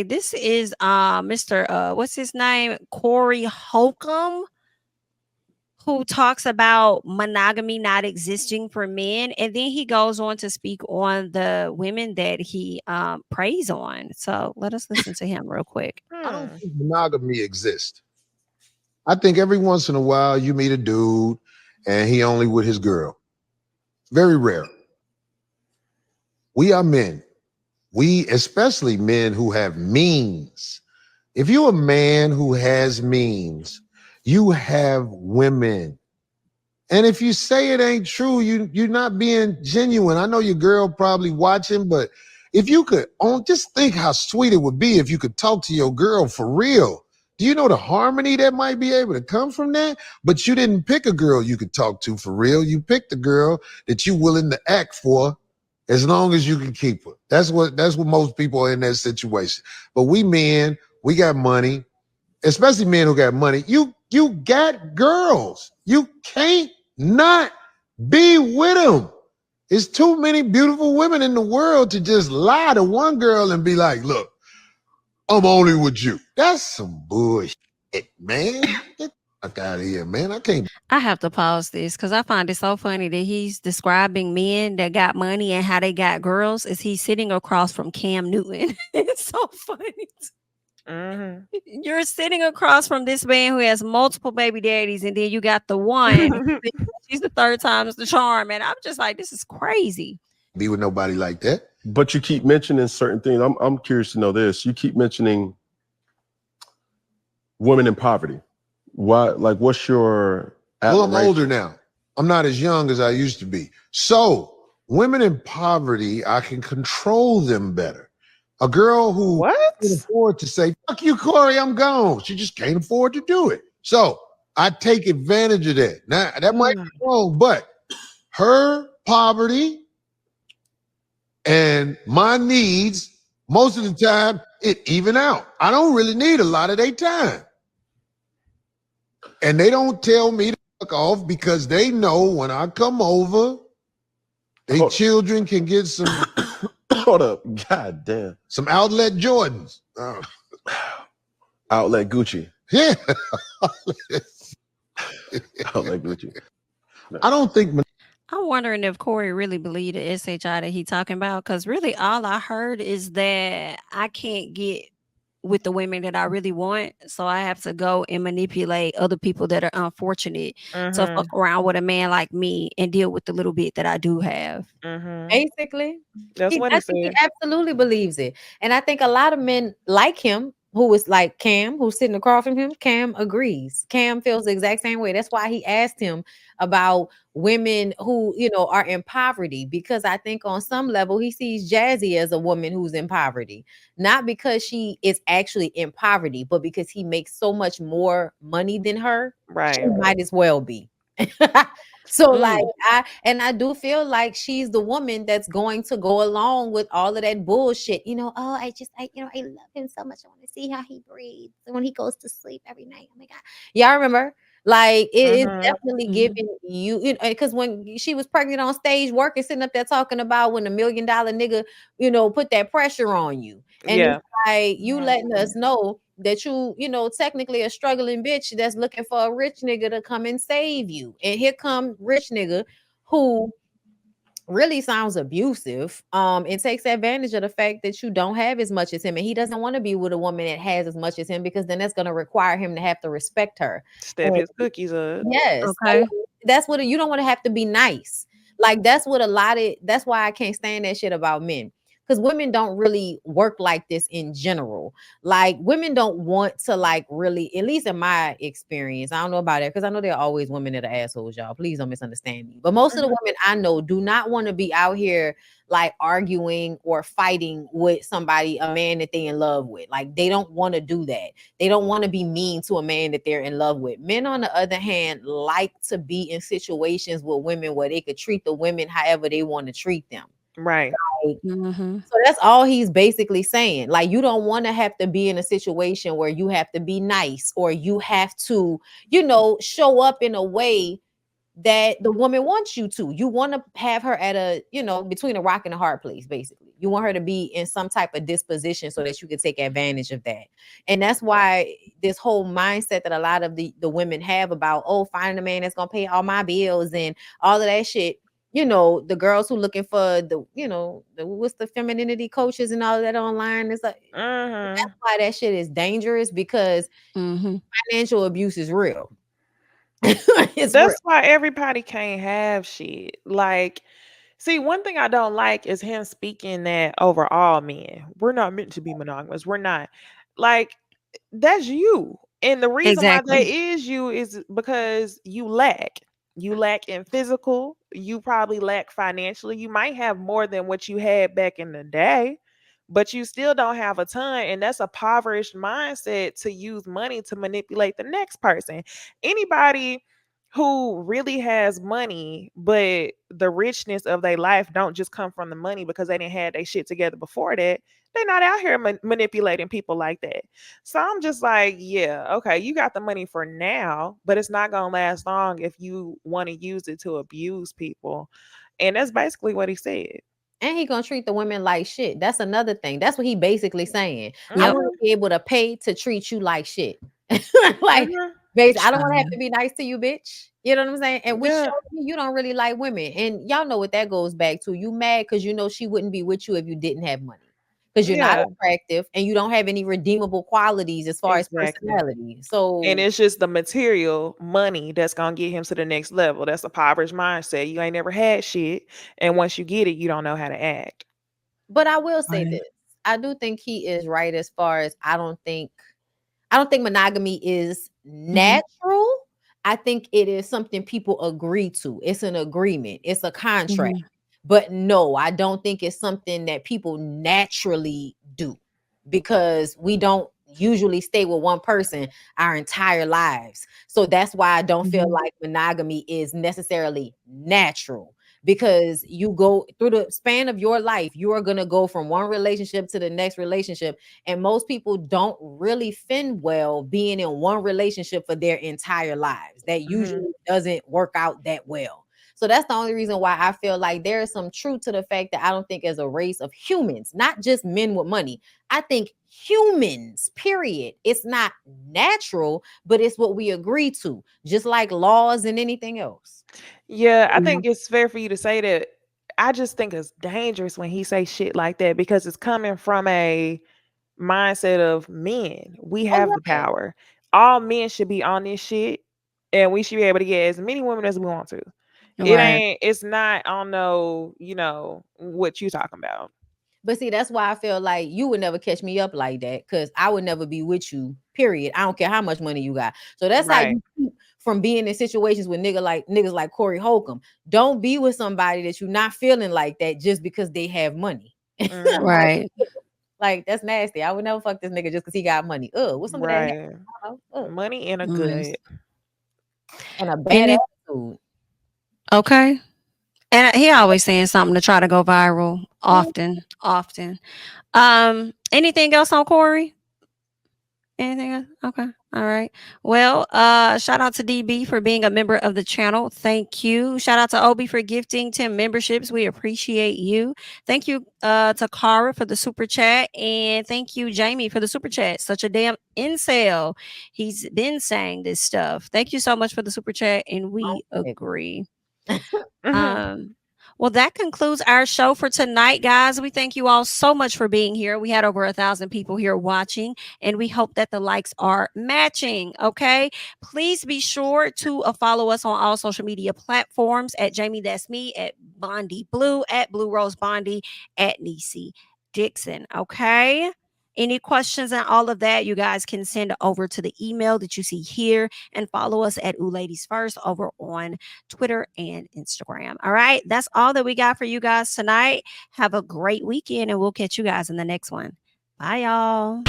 This is Mr. What's his name? Corey Holcomb, who talks about monogamy not existing for men, and then he goes on to speak on the women that he preys on. So let us listen to him real quick. I don't think monogamy exists. I think every once in a while you meet a dude and he only with his girl. Very rare. We are men. We, especially men who have means. If you're a man who has means, you have women. And if you say it ain't true, you're not being genuine. I know your girl probably watching, but if you could just think how sweet it would be if you could talk to your girl for real. Do you know the harmony that might be able to come from that? But you didn't pick a girl you could talk to for real. You picked a girl that you're willing to act for as long as you can keep her. That's what most people are in that situation. But we men, we got money, especially men who got money. You got girls. You can't not be with them. There's too many beautiful women in the world to just lie to one girl and be like, look, I'm only with you. That's some bullshit, man. Get the fuck out of here, man. I can't. I have to pause this because I find it so funny that he's describing men that got money and how they got girls as he's sitting across from Cam Newton. It's so funny. You're sitting across from this man who has multiple baby daddies, and then you got the one. She's the third time's the charm, and I'm just like, this is crazy. Be with nobody like that. But you keep mentioning certain things. I'm curious to know this. You keep mentioning women in poverty. Why? Like, what's your? Well, I'm older now. I'm not as young as I used to be. So women in poverty, I can control them better. A girl who can afford to say, fuck you, Corey, I'm gone. She just can't afford to do it. So I take advantage of that. Now, that might be wrong, but her poverty and my needs, most of the time, it even out. I don't really need a lot of their time. And they don't tell me to fuck off because they know when I come over, their children can get some... Hold up. God damn. Some outlet Jordans. Outlet Gucci. Yeah. Outlet Gucci. I don't think... I'm wondering if Corey really believed the SHI that he talking about, because really all I heard is that I can't get with the women that I really want, so I have to go and manipulate other people that are unfortunate to fuck around with a man like me and deal with the little bit that I do have. Basically, that's what I think he absolutely believes it, and I think a lot of men like him, who is like Cam, who's sitting across from him. Cam agrees. Cam feels the exact same way. That's why he asked him about women who, are in poverty, because I think on some level he sees Jazzy as a woman who's in poverty, not because she is actually in poverty, but because he makes so much more money than her. Right. She might as well be. So like I do feel like she's the woman that's going to go along with all of that bullshit. I love him so much. I want to see how he breathes when he goes to sleep every night. Oh my God. Y'all remember? Like it is definitely giving you, because when she was pregnant on stage working, sitting up there talking about when $1 million nigga, put that pressure on you. And it's like you letting us know that you technically a struggling bitch that's looking for a rich nigga to come and save you. And here come rich nigga who really sounds abusive, and takes advantage of the fact that you don't have as much as him, and he doesn't want to be with a woman that has as much as him, because then that's going to require him to have to respect her, step his cookies up. Yes, okay. That's what you don't want to have to be nice. Like that's why I can't stand that shit about men. Because women don't really work like this in general. Like women don't want to really, at least in my experience, I don't know about it, because I know there are always women that are assholes, y'all. Please don't misunderstand me. But most of the women I know do not want to be out here arguing or fighting with a man that they in love with. Like they don't want to do that. They don't want to be mean to a man that they're in love with. Men, on the other hand, like to be in situations with women where they could treat the women however they want to treat them. Right. So that's all he's basically saying. Like, you don't want to have to be in a situation where you have to be nice, or you have to, show up in a way that the woman wants you to. You want to have her at a, between a rock and a hard place, basically. You want her to be in some type of disposition so that you can take advantage of that. And that's why this whole mindset that a lot of the women have about, oh, finding a man that's going to pay all my bills and all of that shit. The girls who looking for what's the femininity coaches and all of that online. It's like, that's why that shit is dangerous, because financial abuse is real. That's real. Why everybody can't have shit. Like, see, one thing I don't like is him speaking that over all men. We're not meant to be monogamous. We're not. Like, that's you. And the reason why that is you is because you lack. You lack in physical. You probably lack financially. You might have more than what you had back in the day, but you still don't have a ton. And that's a impoverished mindset to use money to manipulate the next person. Anybody who really has money, but the richness of their life don't just come from the money because they didn't have their shit together before that. They're not out here manipulating people like that. So I'm just like, yeah, okay, you got the money for now, but it's not going to last long if you want to use it to abuse people. And that's basically what he said. And he gonna treat the women like shit. That's another thing. That's what he basically saying. I want to be able to pay to treat you like shit. Like, basically, I don't want to have to be nice to you, bitch. You know what I'm saying? And which shows you don't really like women. And y'all know what that goes back to. You mad because you know she wouldn't be with you if you didn't have money. Because you're not attractive and you don't have any redeemable qualities as far as personality. So, and it's just the material money that's gonna get him to the next level. That's a impoverished mindset. You ain't never had shit, and once you get it, you don't know how to act. But I will say this: I do think he is right as far as I don't think monogamy is natural. I think it is something people agree to. It's an agreement. It's a contract. But no, I don't think it's something that people naturally do, because we don't usually stay with one person our entire lives. So that's why I don't feel like monogamy is necessarily natural, because you go through the span of your life, you are going to go from one relationship to the next relationship. And most people don't really fend well being in one relationship for their entire lives. That usually doesn't work out that well. So that's the only reason why I feel like there is some truth to the fact that I don't think as a race of humans, not just men with money, I think humans, period. It's not natural, but it's what we agree to, just like laws and anything else. Yeah, I think it's fair for you to say that. I just think it's dangerous when he say shit like that, because it's coming from a mindset of men. We have the power. All men should be on this shit, and we should be able to get as many women as we want to. It's not on what you talking about. But see, that's why I feel like you would never catch me up like that, because I would never be with you, period. I don't care how much money you got. So that's how you keep from being in situations with niggas like Corey Holcomb. Don't be with somebody that you're not feeling like that just because they have money. Right. Like, that's nasty. I would never fuck this nigga just because he got money. What's some of that? Money and a good. And a bad attitude. Okay. And he always saying something to try to go viral. Often. Anything else on Corey? Anything else? Okay. All right. Well, shout out to DB for being a member of the channel. Thank you. Shout out to Obi for gifting 10 memberships. We appreciate you. Thank you to Cara for the super chat. And thank you, Jami, for the super chat. Such a damn incel. He's been saying this stuff. Thank you so much for the super chat. And we agree. Well, that concludes our show for tonight, guys. We thank you all so much for being here. We had over 1,000 people here watching, and we hope that the likes are matching. Okay, please be sure to follow us on all social media platforms at JamiThatsMe, at Bondi Blue, at Blue Rose Bondi, at Niecy Dixon. Okay. Any questions and all of that, you guys can send over to the email that you see here, and follow us at Ooh Ladies First over on Twitter and Instagram. All right. That's all that we got for you guys tonight. Have a great weekend, and we'll catch you guys in the next one. Bye, y'all.